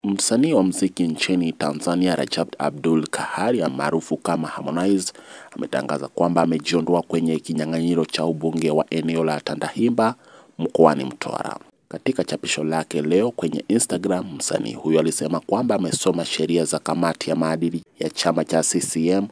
Msanii wa muziki nchini Tanzania Rajab Abdul Kahali maarufu kama Harmonize ametangaza kwamba amejiondoa kwenye kinyang'anyiro cha ubunge wa eneo la Tandahimba mkoani Mtwara. Katika chapisho lake leo kwenye Instagram, msanii huyo alisema kwamba amesoma sheria za kamati ya maadili ya chama cha CCM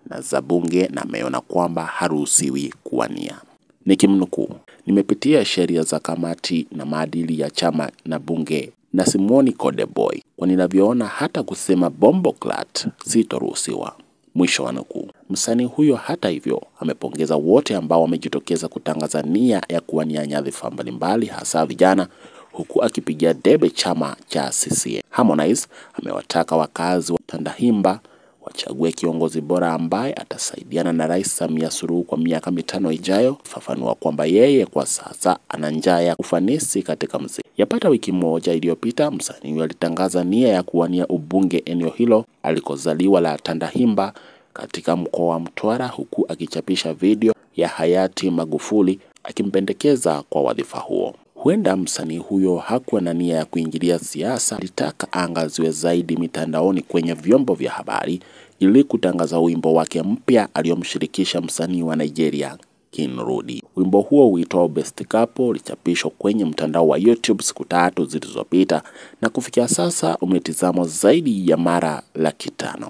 na za bunge na ameona kwamba haruhusiwi kuwania. Nikimnukuu, "Nimepitia sheria za kamati na maadili ya chama na bunge na simuoni Konde Boy. Kwa ninavyoona hata kusema Bombo Clat sitoruhusiwa." Mwisho wa nukuu. Msanii huyo hata hivyo amepongeza wote ambao wamejitokeza kutangaza nia ya kuwania nyadhifa mbalimbali hasa vijana, huku akipigia debe chama cha CCM. Harmonize amewataka wakazi wa Tandahimba wachague kiongozi bora ambaye atasaidiana na Rais Samia Suluhu kwa miaka 5 ijayo. Fafanua kwamba yeye kwa sasa ana njaa ya ufanisi katika muziki. Yapata wiki moja iliyopita, msanii huyo alitangaza nia ya kuwania ubunge eneo hilo alikozaliwa la Tandahimba katika mkoa wa Mtwara, huku akichapisha video ya hayati Magufuli akimpendekeza kwa wadhifa huo. Huenda msanii huyo hakuwa na nia ya kuingilia siasa, alitaka aangaziwe zaidi mitandaoni kwenye vyombo vya habari ili kutangaza wimbo wake mpya aliyomshirikisha msanii wa Nigeria King Rudy. Wimbo huo uitwao Best Couple ulichapishwa kwenye mtandao wa YouTube siku 3 zilizopita na kufikia sasa umetizamwa zaidi ya mara 500,000.